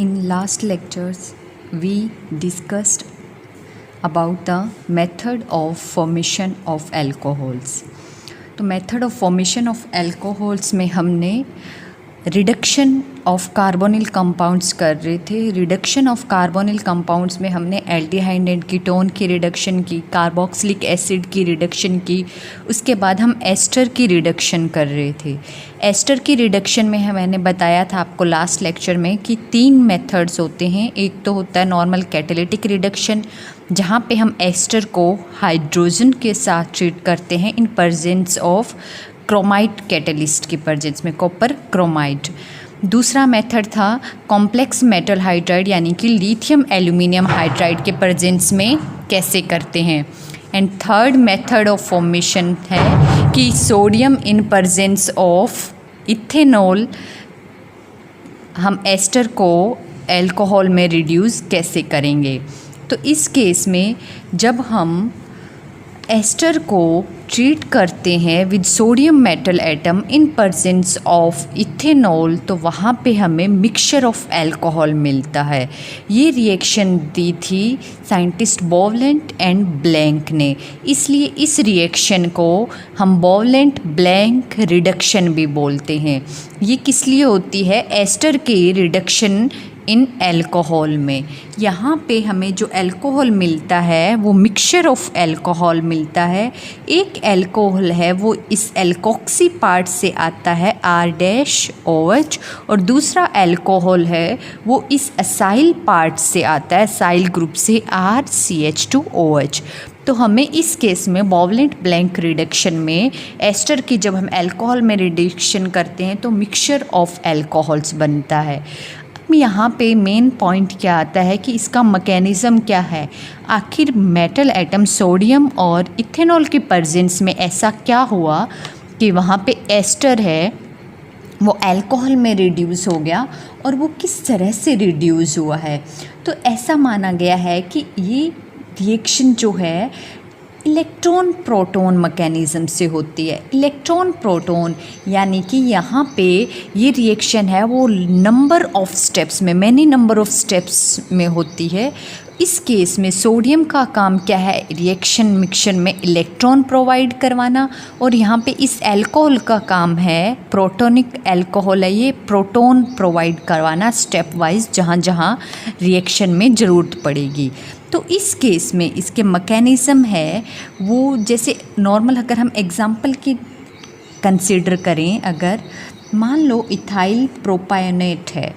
In last lectures, we discussed about the method of formation of alcohols. तो method of formation of alcohols में हमने reduction of carbonyl compounds कर रहे थे। Reduction of carbonyl compounds में हमने aldehyde and ketone की reduction की, कार्बोक्सिलिक एसिड की रिडक्शन की, उसके बाद हम एस्टर की रिडक्शन कर रहे थे। एस्टर की रिडक्शन में मैंने बताया था आपको लास्ट लेक्चर में कि 3 मेथड्स होते हैं। एक तो होता है नॉर्मल कैटालिटिक रिडक्शन, जहाँ पे हम एस्टर को हाइड्रोजन के साथ ट्रीट करते हैं इन प्रेजेंस ऑफ क्रोमाइड कैटलिस्ट की प्रेजेंस में, कॉपर क्रोमाइड। दूसरा मेथड था कॉम्प्लेक्स मेटल हाइड्राइड यानी कि लिथियम एल्यूमिनियम हाइड्राइड के प्रेजेंस में कैसे करते हैं। And third method of formation है कि sodium in presence of ethanol हम एस्टर को अल्कोहल में रिड्यूस कैसे करेंगे। तो इस केस में जब हम एस्टर को ट्रीट करते हैं with sodium metal atom in presence of ethanol, तो वहाँ पे हमें मिक्सचर ऑफ अल्कोहल मिलता है। ये रिएक्शन दी थी साइंटिस्ट बोवलेंट एंड ब्लैंक ने, इसलिए इस रिएक्शन को हम बोवलेंट ब्लैंक रिडक्शन भी बोलते हैं। ये किस लिए होती है? एस्टर के रिडक्शन इन अल्कोहल में। यहाँ पे हमें जो अल्कोहल मिलता है वो मिक्सचर ऑफ अल्कोहल मिलता है। एक अल्कोहल है वो इस एल्कोक्सी पार्ट से आता है R-OH, और दूसरा अल्कोहल है वो इस असाइल पार्ट से आता है, असाइल ग्रुप से RCH2OH। तो हमें इस केस में बोवलेंट ब्लैंक रिडक्शन में एस्टर की जब हम अल्कोहल में रिडक्शन करते हैं तो मिक्सचर ऑफ अल्कोहल्स बनता है। यहाँ पे मेन पॉइंट क्या आता है कि इसका मैकेनिज़्म क्या है। आखिर मेटल एटम सोडियम और इथेनॉल के प्रेजेंस में ऐसा क्या हुआ कि वहाँ पे एस्टर है वो अल्कोहल में रिड्यूस हो गया, और वो किस तरह से रिड्यूस हुआ है। तो ऐसा माना गया है कि ये रिएक्शन जो है इलेक्ट्रॉन प्रोटॉन मैकेनिज़्म से होती है। इलेक्ट्रॉन प्रोटॉन यानी कि यहाँ पे ये रिएक्शन है वो नंबर ऑफ स्टेप्स में, मैनी नंबर ऑफ स्टेप्स में होती है। इस केस में सोडियम का काम क्या है? रिएक्शन मिक्सचर में इलेक्ट्रॉन प्रोवाइड करवाना, और यहाँ पे इस अल्कोहल का काम है, प्रोटोनिक अल्कोहल है ये, प्रोटॉन प्रोवाइड करवाना स्टेप वाइज जहाँ जहाँ रिएक्शन में ज़रूरत पड़ेगी। तो इस केस में इसके मैकेनिज़्म है वो, जैसे नॉर्मल अगर हम एग्जांपल की कंसीडर करें, अगर मान लो इथाइल प्रोपायोनेट है,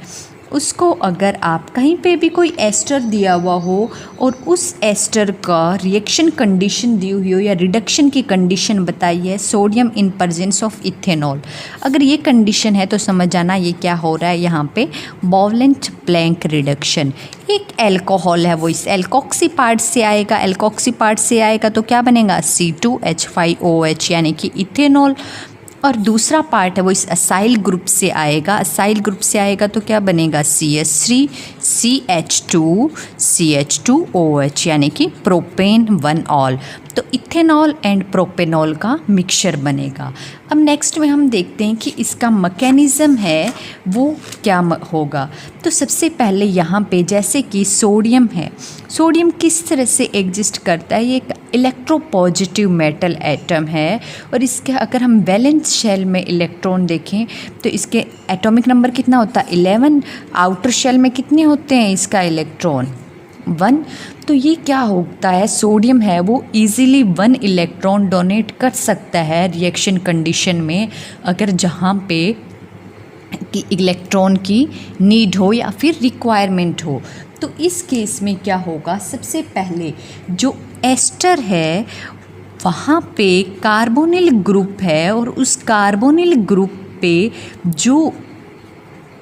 उसको अगर आप कहीं पे भी कोई एस्टर दिया हुआ हो और उस एस्टर का रिएक्शन कंडीशन दी हुई हो या रिडक्शन की कंडीशन बताई है sodium in presence of ethanol, अगर ये कंडीशन है तो समझ जाना ये क्या हो रहा है यहाँ पे, बोवलेंट ब्लैंक रिडक्शन। एक अल्कोहल है वो इस एल्कोक्सी पार्ट से आएगा, एल्कोक्सी पार्ट से आएगा तो क्या बनेगा? C2H5OH यानी कि इथेनॉल। और दूसरा पार्ट है वो इस असाइल ग्रुप से आएगा, असाइल ग्रुप से आएगा तो क्या बनेगा? CH3CH2OH यानी कि प्रोपेन 1ऑल। तो इथेनॉल एंड प्रोपेनॉल का मिक्सचर बनेगा। अब नेक्स्ट में हम देखते हैं कि इसका मैकेनिज़्म है वो क्या होगा। तो सबसे पहले यहाँ पे जैसे कि सोडियम है, सोडियम किस तरह से एग्जिस्ट करता है? ये एक इलेक्ट्रोपॉजिटिव मेटल एटम है, और इसके अगर हम वैलेंस शेल में इलेक्ट्रॉन देखें तो इसके एटॉमिक नंबर कितना होता है? 11। आउटर शेल में कितने होते हैं इसका इलेक्ट्रॉन? 1। तो ये क्या होता है, सोडियम है वो इजीली 1 इलेक्ट्रॉन डोनेट कर सकता है रिएक्शन कंडीशन में, अगर जहाँ पे कि इलेक्ट्रॉन की नीड हो या फिर रिक्वायरमेंट हो। तो इस केस में क्या होगा, सबसे पहले जो एस्टर है वहाँ पे कार्बोनिल ग्रुप है, और उस कार्बोनिल ग्रुप पे जो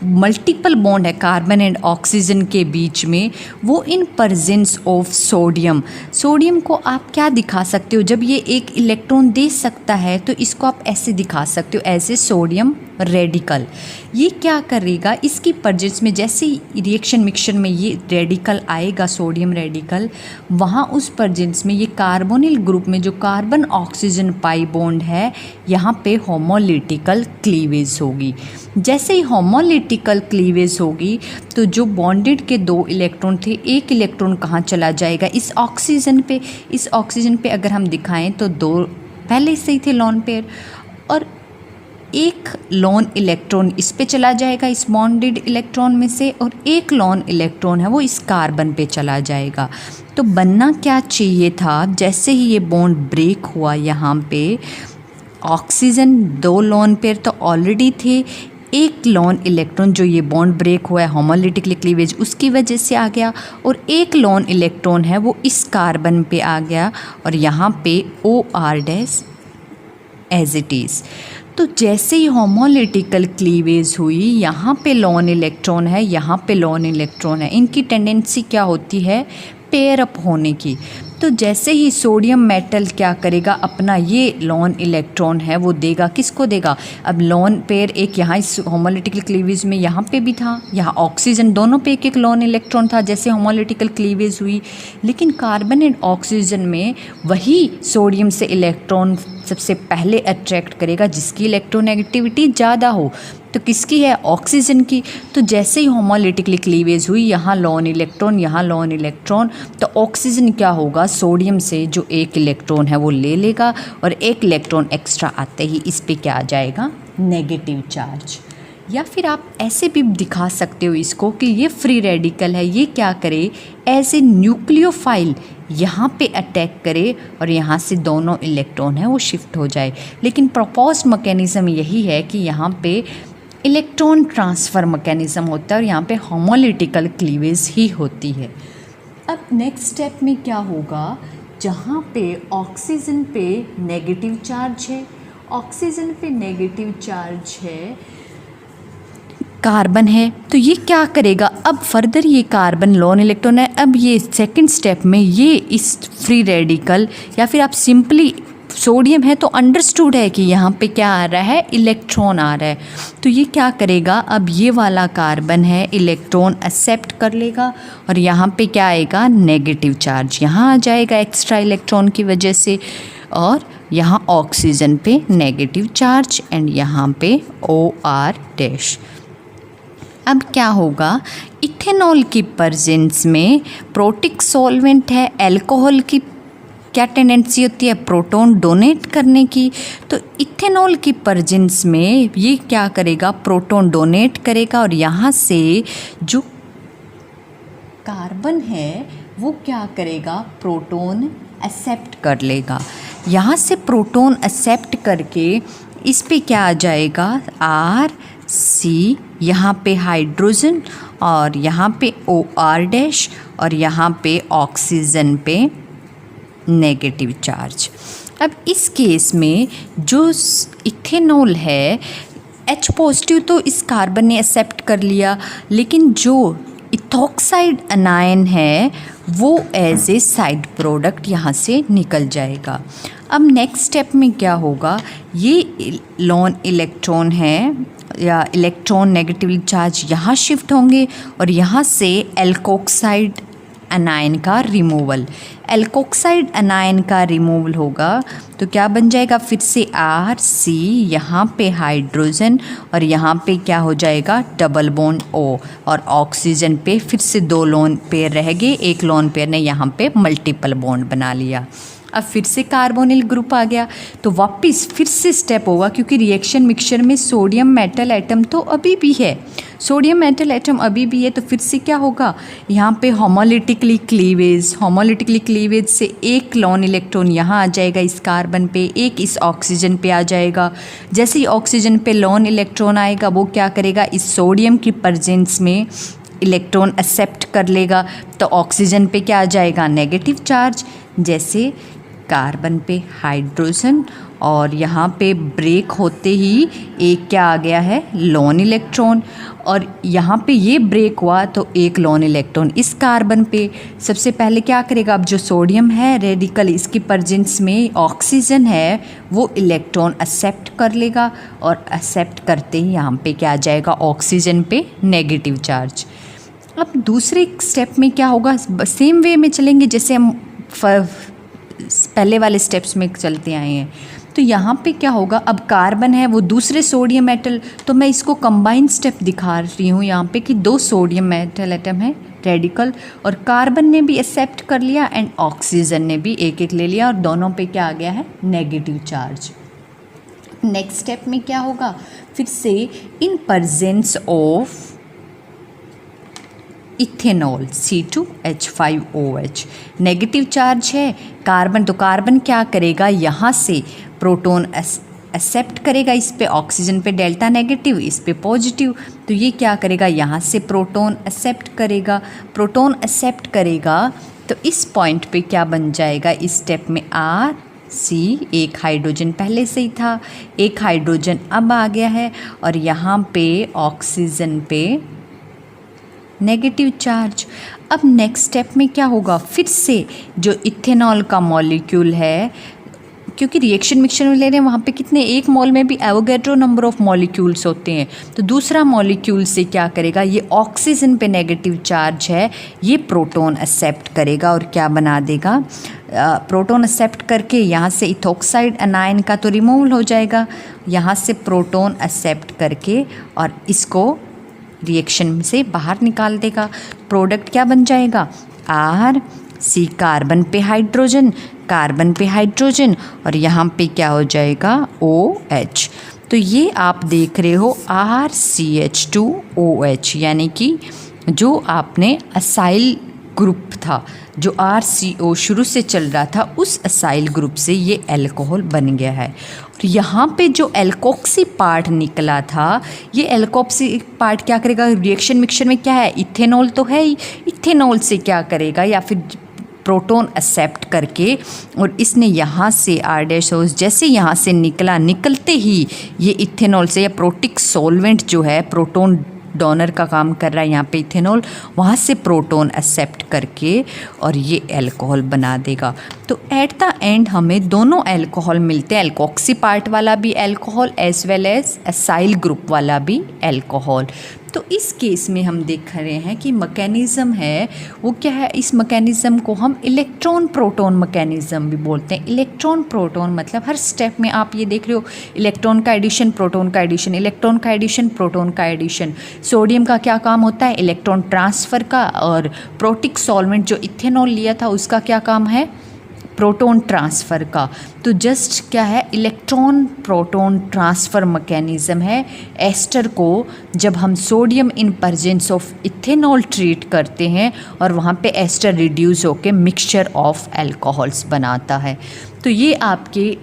मल्टीपल बॉन्ड है कार्बन एंड ऑक्सीजन के बीच में, वो in presence of sodium. Sodium को आप क्या दिखा सकते हो? जब ये एक इलेक्ट्रॉन दे सकता है तो इसको आप ऐसे दिखा सकते हो, ऐसे सोडियम रेडिकल। ये क्या करेगा, इसकी प्रेजेंस में जैसे ही रिएक्शन मिक्सचर में ये रेडिकल आएगा, सोडियम रेडिकल, वहाँ उस प्रेजेंस में ये कार्बोनिल ग्रुप में जो कार्बन ऑक्सीजन पाई बॉन्ड है यहाँ पे होमोलिटिकल क्लीवेज होगी। जैसे ही होमोलिटिकल क्लीवेज होगी तो जो बॉन्डेड के 2 इलेक्ट्रॉन थे, एक इलेक्ट्रॉन कहाँ चला जाएगा, इस ऑक्सीजन पे। इस ऑक्सीजन पे अगर हम दिखाएं तो 2 पहले से ही थे लोन पेयर, और एक लोन इलेक्ट्रॉन इस पे चला जाएगा इस बॉन्डेड इलेक्ट्रॉन में से, और एक लोन इलेक्ट्रॉन है वो इस कार्बन पे चला जाएगा। तो बनना क्या चाहिए था, जैसे ही ये बॉन्ड ब्रेक हुआ यहाँ पे ऑक्सीजन 2 लोन पेयर तो ऑलरेडी थे, एक लोन इलेक्ट्रॉन जो ये बॉन्ड ब्रेक हुआ है होमोलिटिकली क्लीवेज उसकी वजह से आ गया, और एक लोन इलेक्ट्रॉन है वो इस कार्बन पे आ गया, और यहाँ पे OR- एज इट इज़। तो जैसे ही होमोलिटिकल क्लीवेज हुई, यहाँ पे लोन इलेक्ट्रॉन है, यहाँ पे लोन इलेक्ट्रॉन है, इनकी टेंडेंसी क्या होती है, पेयर अप होने की। तो जैसे ही सोडियम मेटल क्या करेगा, अपना ये लोन इलेक्ट्रॉन है वो देगा, किसको देगा, अब लोन पेयर एक यहाँ इस होमोलिटिकल क्लीवेज में यहाँ पे भी था, यहाँ ऑक्सीजन दोनों पे एक एक लोन इलेक्ट्रॉन था जैसे होमोलिटिकल क्लीवेज हुई, लेकिन कार्बन एंड ऑक्सीजन में वही सोडियम से इलेक्ट्रॉन सबसे पहले अट्रैक्ट करेगा जिसकी इलेक्ट्रोनेगेटिविटी ज़्यादा हो। तो किसकी है, ऑक्सीजन की। तो जैसे ही होमोलिटिकली क्लीवेज हुई, यहाँ लोन इलेक्ट्रॉन, यहाँ लोन इलेक्ट्रॉन, तो ऑक्सीजन क्या होगा, सोडियम से जो एक इलेक्ट्रॉन है वो ले लेगा, और एक इलेक्ट्रॉन एक्स्ट्रा आते ही इस पे क्या आ जाएगा, नेगेटिव चार्ज। या फिर आप ऐसे भी दिखा सकते हो इसको कि ये फ्री रेडिकल है, ये क्या करे, एज ए न्यूक्लियोफाइल यहाँ पे अटैक करे और यहाँ से दोनों इलेक्ट्रॉन है वो शिफ्ट हो जाए। लेकिन प्रपोज्ड मैकेनिज्म यही है कि यहाँ पे इलेक्ट्रॉन ट्रांसफ़र मैकेनिज्म होता है और यहाँ पे होमोलिटिकल क्लीवेज ही होती है। अब नेक्स्ट स्टेप में क्या होगा, जहाँ पे ऑक्सीजन पे नेगेटिव चार्ज है, ऑक्सीजन पे नेगेटिव चार्ज है, कार्बन है, तो ये क्या करेगा, अब फर्दर ये कार्बन लोन इलेक्ट्रॉन है, अब ये सेकंड स्टेप में ये इस फ्री रेडिकल या फिर आप सिंपली सोडियम है तो अंडरस्टूड है कि यहाँ पे क्या आ रहा है, इलेक्ट्रॉन आ रहा है। तो ये क्या करेगा, अब ये वाला कार्बन है इलेक्ट्रॉन एक्सेप्ट कर लेगा और यहाँ पे क्या आएगा, नेगेटिव चार्ज यहाँ आ जाएगा एक्स्ट्रा इलेक्ट्रॉन की वजह से, और यहाँ ऑक्सीजन पे नेगेटिव चार्ज एंड यहाँ पे OR-। अब क्या होगा, इथेनॉल की प्रेजेंस में प्रोटिक सॉल्वेंट है, अल्कोहल की क्या टेंडेंसी होती है, प्रोटॉन डोनेट करने की। तो इथेनॉल की प्रेजेंस में ये क्या करेगा, प्रोटॉन डोनेट करेगा और यहाँ से जो कार्बन है वो क्या करेगा, प्रोटॉन एक्सेप्ट कर लेगा। यहाँ से प्रोटॉन एक्सेप्ट करके इस पे क्या आ जाएगा, R-C, यहाँ पे हाइड्रोजन और यहाँ पे OR- और यहाँ पे ऑक्सीजन पे नेगेटिव चार्ज। अब इस केस में जो इथेनॉल है H पॉजिटिव तो इस कार्बन ने एक्सेप्ट कर लिया, लेकिन जो इथॉक्साइड अनायन है वो एज ए साइड प्रोडक्ट यहाँ से निकल जाएगा। अब नेक्स्ट स्टेप में क्या होगा, ये लोन इलेक्ट्रॉन है या इलेक्ट्रॉन नेगेटिवली चार्ज यहाँ शिफ्ट होंगे और यहाँ से एल्कोक्साइड अनायन का रिमूवल, एल्कोक्साइड अनायन का रिमूवल होगा तो क्या बन जाएगा, फिर से R-C, यहाँ पे हाइड्रोजन और यहाँ पे क्या हो जाएगा, डबल बॉन्ड O, और ऑक्सीजन पे फिर से 2 लोन पेयर रह गए, एक लोन पेयर ने यहाँ पे मल्टीपल बॉन्ड बना लिया। अब फिर से कार्बोनिल ग्रुप आ गया तो वापस फिर से स्टेप होगा, क्योंकि रिएक्शन मिक्सचर में सोडियम मेटल एटम तो अभी भी है, सोडियम मेटल एटम अभी भी है, तो फिर से क्या होगा, यहाँ पे होमोलिटिकली क्लीवेज से एक लोन इलेक्ट्रॉन यहाँ आ जाएगा इस कार्बन पे, एक इस ऑक्सीजन पे आ जाएगा। जैसे ही ऑक्सीजन पे लोन इलेक्ट्रॉन आएगा वो क्या करेगा, इस सोडियम की प्रेजेंस में इलेक्ट्रॉन एक्सेप्ट कर लेगा, तो ऑक्सीजन पे क्या आ जाएगा, नेगेटिव चार्ज। जैसे कार्बन पे हाइड्रोजन और यहाँ पे ब्रेक होते ही एक क्या आ गया है, लोन इलेक्ट्रॉन। और यहाँ पे ये ब्रेक हुआ तो एक लोन इलेक्ट्रॉन इस कार्बन पे। सबसे पहले क्या करेगा, अब जो सोडियम है रेडिकल, इसकी प्रेजेंस में ऑक्सीजन है, वो इलेक्ट्रॉन एक्सेप्ट कर लेगा और एक्सेप्ट करते ही यहाँ पे क्या आ जाएगा, ऑक्सीजन पे नेगेटिव चार्ज। अब दूसरे स्टेप में क्या होगा, सेम वे में चलेंगे जैसे हम पहले वाले स्टेप्स में चलते आए हैं। तो यहाँ पे क्या होगा, अब कार्बन है वो दूसरे सोडियम मेटल, तो मैं इसको कंबाइन स्टेप दिखा रही हूँ यहाँ पे कि 2 सोडियम मेटल एटम है रेडिकल, और कार्बन ने भी एक्सेप्ट कर लिया एंड ऑक्सीजन ने भी एक एक ले लिया, और दोनों पे क्या आ गया है, नेगेटिव चार्ज। नेक्स्ट स्टेप में क्या होगा, फिर से in presence of ethanol C2H5OH negative charge है कार्बन, तो कार्बन क्या करेगा, यहाँ से प्रोटॉन एक्सेप्ट करेगा इस पे, ऑक्सीजन पे डेल्टा नेगेटिव, इस पे पॉजिटिव, तो ये क्या करेगा, यहाँ से प्रोटॉन एक्सेप्ट करेगा। प्रोटॉन एक्सेप्ट करेगा तो इस पॉइंट पे क्या बन जाएगा, इस स्टेप में C, एक हाइड्रोजन पहले से ही था, एक हाइड्रोजन अब आ गया है, और यहाँ पे ऑक्सीजन पे नेगेटिव चार्ज। अब नेक्स्ट स्टेप में क्या होगा, फिर से जो इथेनॉल का मॉलिक्यूल है, क्योंकि रिएक्शन मिक्सचर में ले रहे हैं वहाँ पे कितने, एक मोल में भी एवोगैड्रो नंबर ऑफ मॉलिक्यूल्स होते हैं, तो दूसरा मॉलिक्यूल से क्या करेगा, ये ऑक्सीजन पे नेगेटिव चार्ज है, ये प्रोटॉन एक्सेप्ट करेगा और क्या बना देगा, प्रोटॉन एक्सेप्ट करके यहाँ से इथॉक्साइड एनायन का तो रिमूवल हो जाएगा, यहाँ से प्रोटॉन एक्सेप्ट करके और इसको रिएक्शन से बाहर निकाल देगा। प्रोडक्ट क्या बन जाएगा, C, कार्बन पे हाइड्रोजन, कार्बन पे हाइड्रोजन, और यहाँ पे क्या हो जाएगा, OH। तो ये आप देख रहे हो RCH2OH, यानी कि जो आपने असाइल ग्रुप था, जो RCO शुरू से चल रहा था, उस असाइल ग्रुप से ये अल्कोहल बन गया है। और यहाँ पे जो एल्कोक्सी पार्ट निकला था, ये एल्कोक्सी पार्ट क्या करेगा, रिएक्शन मिक्सचर में क्या है, इथेनॉल तो है ही, इथेनॉल से क्या करेगा, या फिर प्रोटॉन एक्सेप्ट करके, और इसने यहाँ से R- जैसे यहाँ से निकला, निकलते ही ये इथेनॉल से, या प्रोटिक सॉल्वेंट जो है, प्रोटॉन डोनर का काम कर रहा है यहाँ पे इथेनॉल, वहाँ से प्रोटॉन एक्सेप्ट करके और ये अल्कोहल बना देगा। तो एट द एंड हमें दोनों अल्कोहल मिलते हैं, एल्कोक्सी पार्ट वाला भी alcohol as well as acyl group वाला भी अल्कोहल। तो इस केस में हम देख रहे हैं कि मैकेनिज़्म है वो क्या है, इस मैकेनिज़्म को हम इलेक्ट्रॉन प्रोटॉन मैकेनिज़्म भी बोलते हैं। इलेक्ट्रॉन प्रोटॉन मतलब हर स्टेप में आप ये देख रहे हो, इलेक्ट्रॉन का एडिशन, प्रोटॉन का एडिशन, इलेक्ट्रॉन का एडिशन, प्रोटॉन का एडिशन। सोडियम का क्या काम होता है, इलेक्ट्रॉन ट्रांसफ़र का, और प्रोटिक सॉल्वेंट जो इथेनॉल लिया था उसका क्या काम है, प्रोटॉन ट्रांसफ़र का। तो जस्ट क्या है, इलेक्ट्रॉन प्रोटॉन ट्रांसफ़र मैकेनिज़्म है। एस्टर को जब हम sodium in presence of ethanol treat करते हैं और वहाँ पे एस्टर रिड्यूस होके मिक्सचर ऑफ अल्कोहल्स बनाता है। तो ये आपके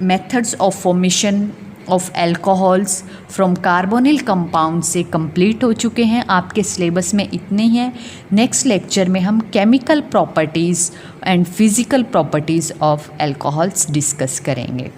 methods of formation of alcohols from carbonyl compound से कंप्लीट हो चुके हैं। आपके सिलेबस में इतने हैं। नेक्स्ट लेक्चर में हम chemical properties and physical properties of alcohols discuss करेंगे।